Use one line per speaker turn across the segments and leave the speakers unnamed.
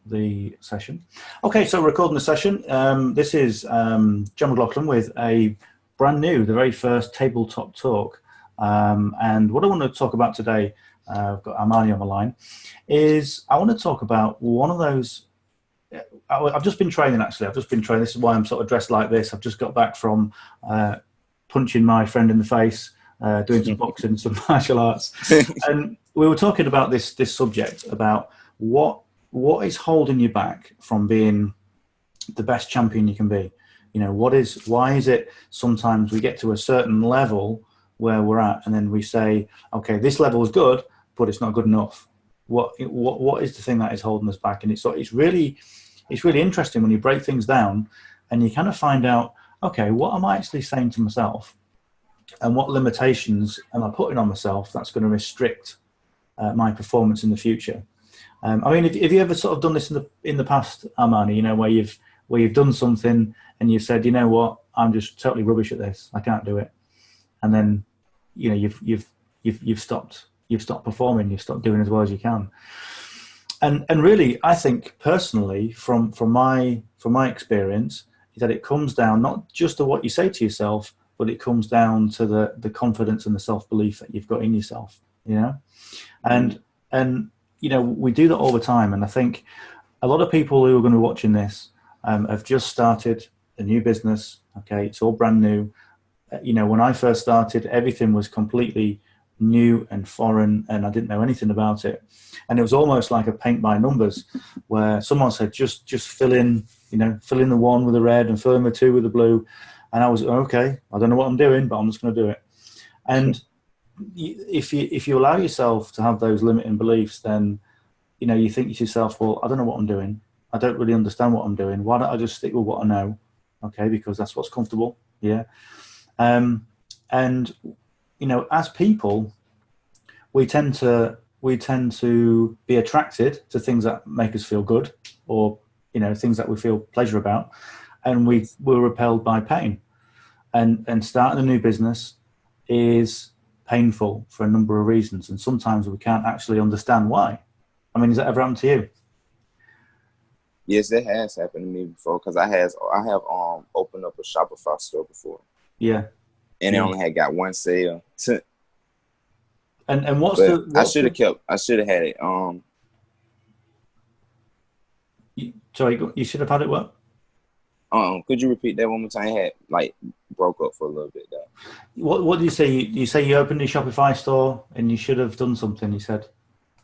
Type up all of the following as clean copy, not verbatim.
the session. Okay, so recording the session. This is John McLauchlan with a brand new, the very first tabletop talk. And what I want to talk about today, I've got Armani on the line, is I want to talk about one of those. I've just been training, actually. I've just been training. This is why I'm sort of dressed like this. I've just got back from punching my friend in the face, doing some boxing, some martial arts. And we were talking about this subject, about what is holding you back from being the best champion you can be. You know, why is it sometimes we get to a certain level where we're at, and then we say, okay, this level is good, but it's not good enough. What is the thing that is holding us back? And it's really interesting when you break things down and you kind of find out, okay, what am I actually saying to myself, and what limitations am I putting on myself that's going to restrict my performance in the future? I mean, have you ever sort of done this in the past, Armani? You know, where you've done something and you've said, you know what, I'm just totally rubbish at this. I can't do it, and then you know you've stopped performing. You've stopped doing as well as you can. And really, I think personally, from my experience, is that it comes down not just to what you say to yourself, but it comes down to the confidence and the self-belief that you've got in yourself. You know, and you know, we do that all the time. And I think a lot of people who are going to be watching this have just started a new business. Okay, it's all brand new. You know, when I first started, everything was completely new and foreign, and I didn't know anything about it. And it was almost like a paint by numbers, where someone said, just fill in the one with the red and fill in the two with the blue. And I was, okay, I don't know what I'm doing, but I'm just going to do it. And if you allow yourself to have those limiting beliefs, then, you know, you think to yourself, well, I don't know what I'm doing. I don't really understand what I'm doing. Why don't I just stick with what I know? Okay, because that's what's comfortable. Yeah. And, you know, as people, we tend to be attracted to things that make us feel good, or, you know, things that we feel pleasure about, and we're repelled by pain. And starting a new business is painful for a number of reasons, and sometimes we can't actually understand why. I mean, has that ever happened to you?
Yes, it has happened to me before, because I have opened up a Shopify store before.
Yeah.
And it only had got one sale.
And what's
I should have had it.
You should have had it what?
Could you repeat that one more time? It had broke up for a little bit though.
What do you say? You say you opened a Shopify store and you should have done something, you said.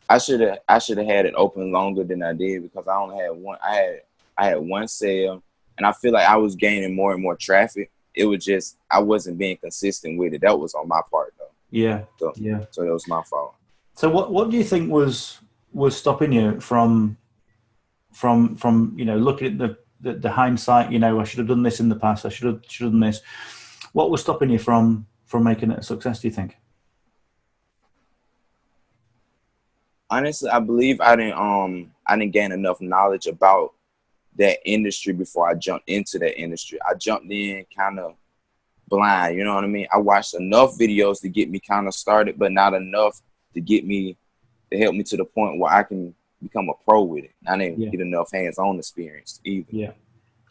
I should have had it open longer than I did, because I only had one. I had one sale, and I feel like I was gaining more and more traffic. It was just I wasn't being consistent with it. That was on my part though.
Yeah.
So that was my fault.
So what do you think was stopping you from you know, looking at the hindsight? You know, I should have done this in the past. I should have done this. What was stopping you from making it a success, do you think?
Honestly, I believe I didn't gain enough knowledge about that industry before I jumped into that industry. I jumped in kind of blind, you know what I mean? I watched enough videos to get me kind of started, but not enough to help me to the point where I can become a pro with it. I didn't get enough hands-on experience either.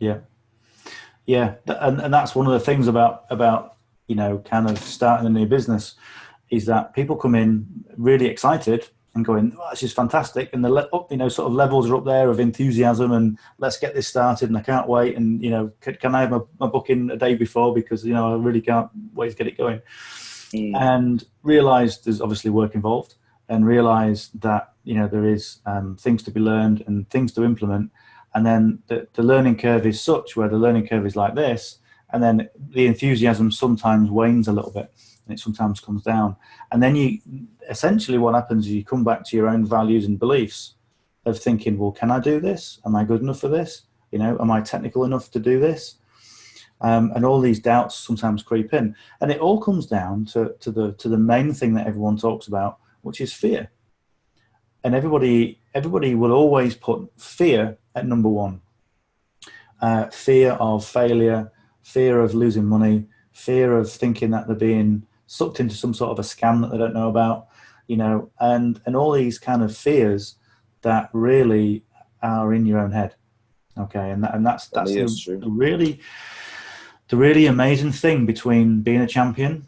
Yeah. And that's one of the things about you know, kind of starting a new business, is that people come in really excited and going, oh, this is fantastic, and you know, sort of levels are up there of enthusiasm, and let's get this started, and I can't wait, and, you know, can I have my booking a day before, because, you know, I really can't wait to get it going. And realize there's obviously work involved, and realize that, you know, there is things to be learned and things to implement, and then the learning curve is such where the learning curve is like this, and then the enthusiasm sometimes wanes a little bit, and it sometimes comes down. And then essentially what happens is you come back to your own values and beliefs of thinking, well, can I do this? Am I good enough for this? You know, am I technical enough to do this? And all these doubts sometimes creep in. And it all comes down to the main thing that everyone talks about, which is fear. And everybody will always put fear at number one. Fear of failure, fear of losing money, fear of thinking that they're being sucked into some sort of a scam that they don't know about, you know, and all these kind of fears that really are in your own head. Okay, and that's
true.
the really amazing thing between being a champion,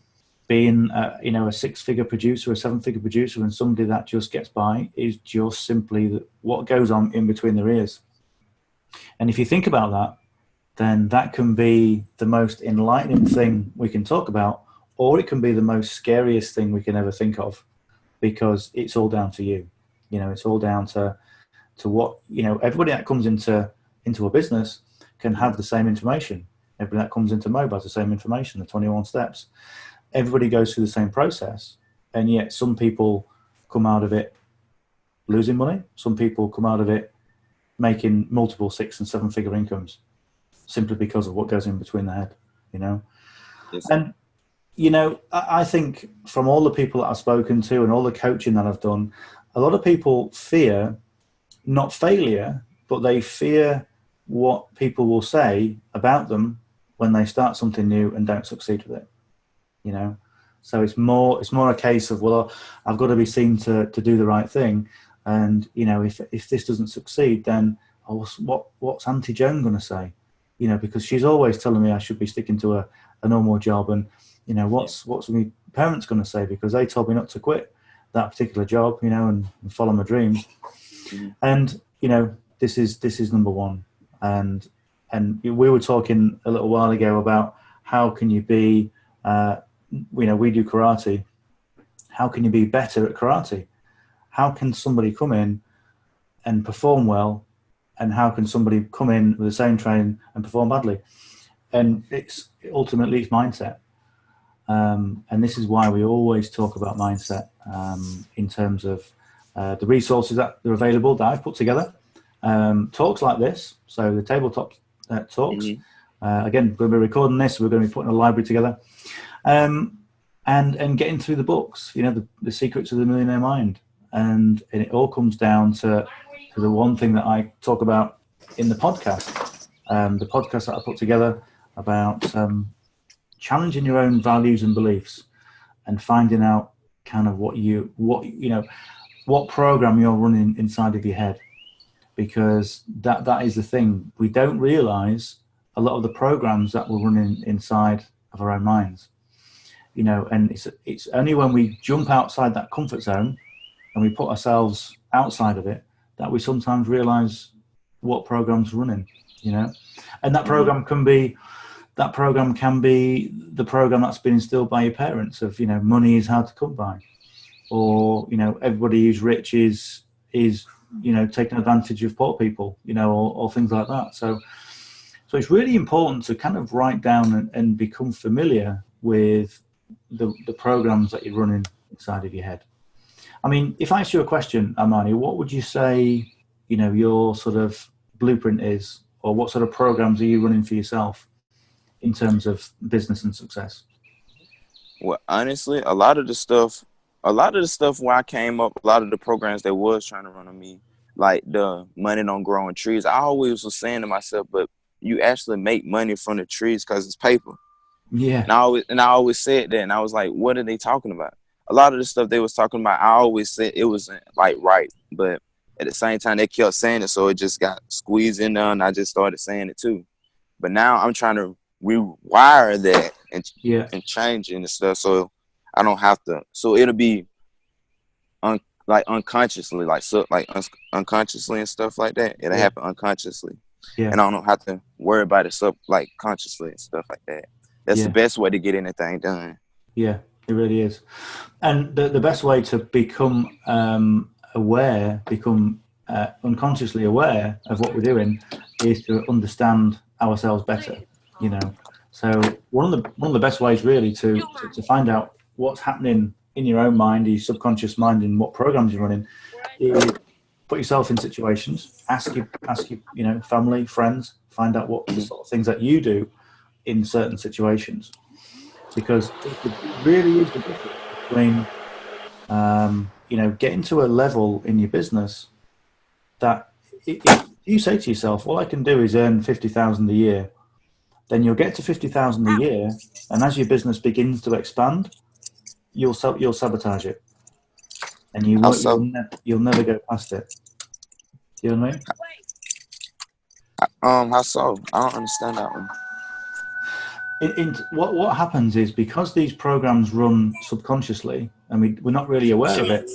being a 6-figure producer, a 7-figure producer, and somebody that just gets by, is just simply what goes on in between their ears. And if you think about that, then that can be the most enlightening thing we can talk about, or it can be the most scariest thing we can ever think of, because it's all down to you. It's all down to what, everybody that comes into a business can have the same information. Everybody that comes into mobile has the same information, the 21 steps. Everybody goes through the same process, and yet some people come out of it losing money. Some people come out of it making multiple 6- and 7-figure incomes, simply because of what goes in between the head,
Yes.
And, I think from all the people that I've spoken to and all the coaching that I've done, a lot of people fear not failure, but they fear what people will say about them when they start something new and don't succeed with it. So it's more a case of, well, I've got to be seen to do the right thing, and if this doesn't succeed, then what's Auntie Joan going to say? Because she's always telling me I should be sticking to a normal job, and what's my parents going to say, because they told me not to quit that particular job, and follow my dreams.
Mm-hmm.
And this is number one. And we were talking a little while ago about how can you be we do karate. How can you be better at karate? How can somebody come in and perform well, and how can somebody come in with the same training and perform badly? And it's ultimately mindset. And this is why we always talk about mindset in terms of the resources that are available that I've put together. Talks like this, so the tabletop talks.
Mm-hmm.
Again, we'll be recording this. We're going to be putting a library together, and getting through the books. The Secrets of the Millionaire Mind, and it all comes down to the one thing that I talk about in the podcast. The podcast that I put together about challenging your own values and beliefs, and finding out kind of what program you're running inside of your head, because that is the thing. We don't realize a lot of the programs that we're running inside of our own minds, and it's only when we jump outside that comfort zone and we put ourselves outside of it that we sometimes realize what program's running, and that program can be the program that's been instilled by your parents of, money is hard to come by, or, everybody who's rich is taking advantage of poor people, or things like that. So it's really important to kind of write down and become familiar with the programs that you're running inside of your head. I mean, if I ask you a question, Armani, what would you say, your sort of blueprint is, or what sort of programs are you running for yourself in terms of business and success?
Well, honestly, a lot of the stuff where I came up, a lot of the programs that was trying to run on me, like the money don't grow on trees, I always was saying to myself, but you actually make money from the trees because it's paper.
Yeah.
And I always said that, and I was like, what are they talking about? A lot of the stuff they was talking about, I always said it wasn't like right, but at the same time they kept saying it, so it just got squeezed in there, and I just started saying it too. But now I'm trying to rewire that and change it and stuff, so I don't have to. So it'll be unconsciously, unconsciously and stuff like that. It'll happen unconsciously, and I don't have to worry about it like consciously and stuff like that. That's the best way to get anything done.
Yeah, it really is. And the best way to become unconsciously aware of what we're doing is to understand ourselves better. So one of the best ways really to find out what's happening in your own mind, your subconscious mind, and what programs you're running, is put yourself in situations, ask your family, friends, find out what the sort of things that you do in certain situations, because it really is the difference between getting to a level in your business that if you say to yourself, all I can do is earn 50,000 a year, then you'll get to 50,000 a year, and as your business begins to expand, you'll sabotage it, and you'll never go past it. You know what I mean?
How so? I don't understand that one.
What happens is, because these programs run subconsciously and we're not really aware of it.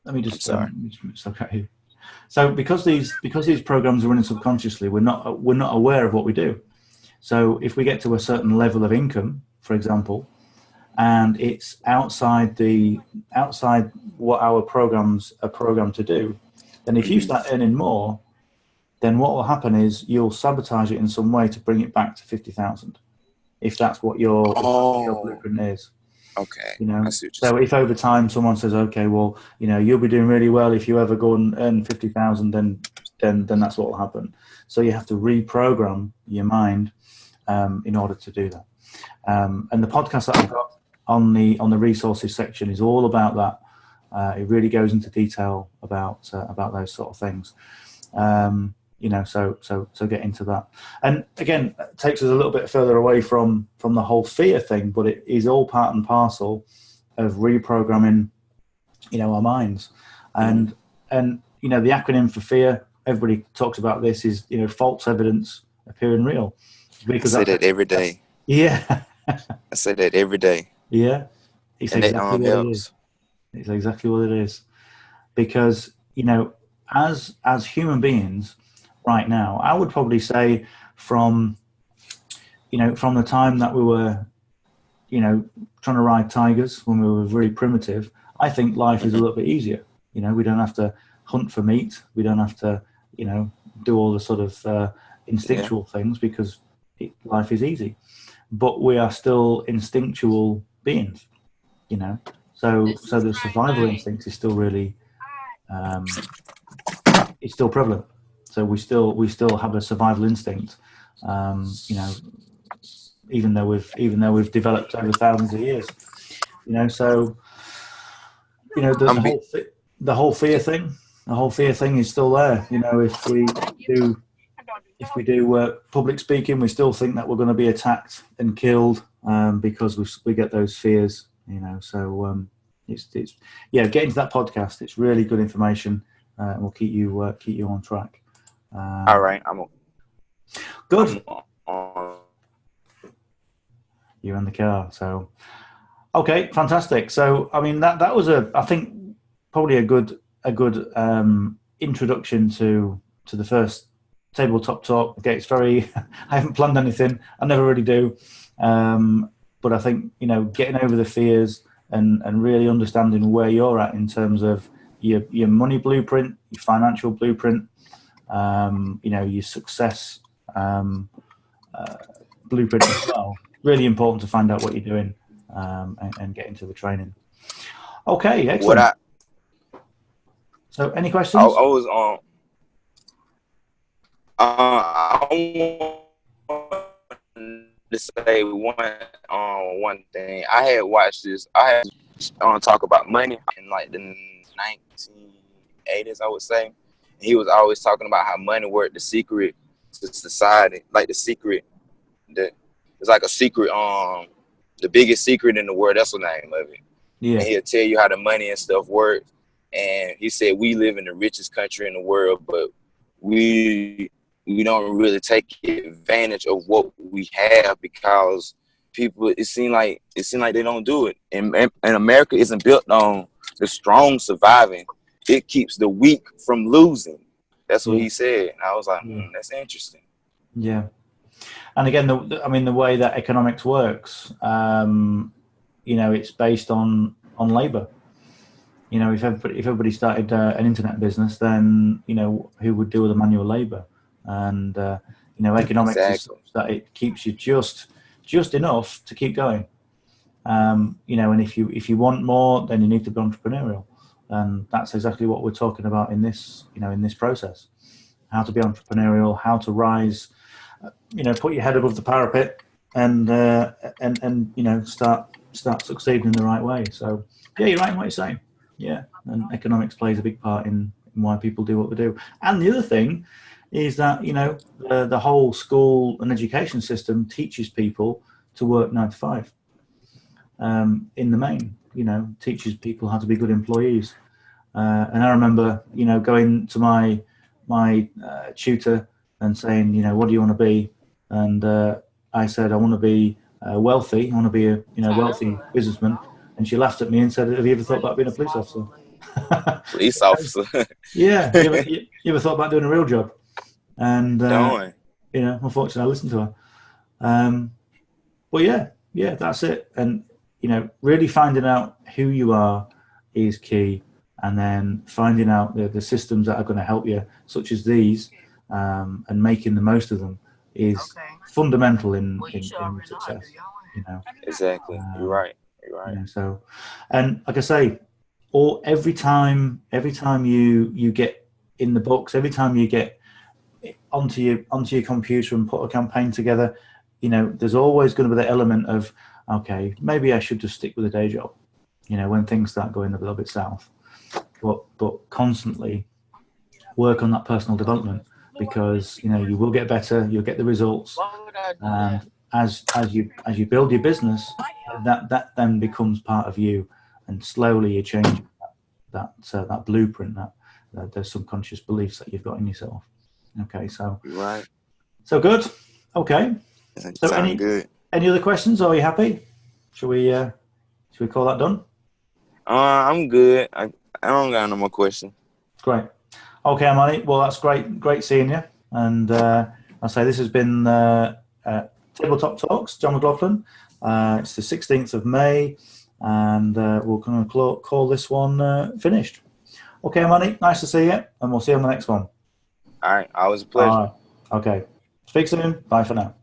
Let me just
Sorry.
okay. So because these programs are running subconsciously, we're not aware of what we do. So if we get to a certain level of income, for example, and it's outside what our programs are programmed to do, then if you start earning more, then what will happen is you'll sabotage it in some way to bring it back to 50,000, if that's what your blueprint is.
Okay.
You know,
I see what you're
so
saying.
if over time someone says, okay, well, you know, you'll be doing really well if you ever go and earn 50,000, then that's what will happen. So you have to reprogram your mind in order to do that. And the podcast that I've got on the resources section is all about that. It really goes into detail about those sort of things. You know, so get into that. And again, it takes us a little bit further away from the whole fear thing, but it is all part and parcel of reprogramming, you know, our minds. And you know, the acronym for fear, everybody talks about this, is, you know, false evidence appearing real. Because
I say that every day.
Yeah.
I say that every day.
Yeah. It's
and
exactly
it
what
helps.
it is. It's exactly what it is. Because, you know, as human beings right now, I would probably say from the time that we were, you know, trying to ride tigers when we were really primitive, I think life is a little bit easier. You know, we don't have to hunt for meat. We don't have to, you know, do all the sort of instinctual things, because life is easy. But we are still instinctual beings, you know. So the survival instinct is still really, it's still prevalent. So we still have a survival instinct, you know, even though we've developed over thousands of years, you know. So, you know, the whole fear thing is still there. You know, if we do public speaking, we still think that we're going to be attacked and killed, because we get those fears, you know. So it's get into that podcast. It's really good information, and we'll keep you on track.
All right,
good. You're in the car, so okay, fantastic. So I mean, that was I think probably a good introduction to the first tabletop talk. Okay, it's very I haven't planned anything. I never really do, but I think, you know, getting over the fears and really understanding where you're at in terms of your money blueprint, your financial blueprint, you know, your success blueprint as well. Really important to find out what you're doing, and get into the training. Okay, excellent. So, any questions?
I was I want to say one thing. I had watched this. I had talk about money in like the 1980s, I would say. And he was always talking about how money worked, the secret to society, like the secret. It's like a secret. The biggest secret in the world. That's the name of it.
Yeah.
And he'll tell you how the money and stuff works. And he said we live in the richest country in the world, but we don't really take advantage of what we have, because people, it seems like they don't do it. And America isn't built on the strong surviving. It keeps the weak from losing. That's what he said. And I was like, that's interesting.
Yeah. And again, the way that economics works, you know, it's based on labor. You know, if everybody started an internet business, then, you know, who would do all the manual labor? And you know, economics is such that it keeps you just enough to keep going. You know, and if you want more, then you need to be entrepreneurial, and that's exactly what we're talking about in this, you know, in this process. How to be entrepreneurial, how to rise, you know, put your head above the parapet, and you know, start succeeding in the right way. So yeah, you're right in what you're saying. Yeah, and economics plays a big part in why people do what they do. And the other thing is that, you know, the whole school and education system teaches people to work 9 to 5. In the main, you know, teaches people how to be good employees. And I remember, you know, going to my my tutor and saying, you know, what do you want to be? And I said, I want to be wealthy. I want to be a wealthy businessman. And she laughed at me and said, have you ever thought about being a police officer?
Police officer.
Yeah. You ever thought about doing a real job? And, unfortunately, I listened to her. But yeah, that's it. And, really finding out who you are is key. And then finding out the systems that are going to help you, such as these, and making the most of them is fundamental in success.
Exactly. You're right.
So, and like I say, every time you get in the books, every time you get onto your computer and put a campaign together, there's always going to be the element of, okay, maybe I should just stick with a day job, when things start going a little bit south. But constantly work on that personal development, because you will get better, you'll get the results, and as you build your business, that then becomes part of you, and slowly you change that blueprint, that those subconscious beliefs that you've got in yourself. Okay, so
right,
so good. Okay, so
good.
Any other questions? Are you happy? Should we call that done?
I'm good. I don't got no more questions.
Great. Okay, Amani. Well, that's great seeing you. And I'll say this has been Tabletop Talks, John McLauchlan. It's the 16th of May, and we're going to call this one finished. Okay, Amani. Nice to see you, and we'll see you on the next one.
All right. Always a pleasure.
All right. Okay. Speak soon. Bye for now.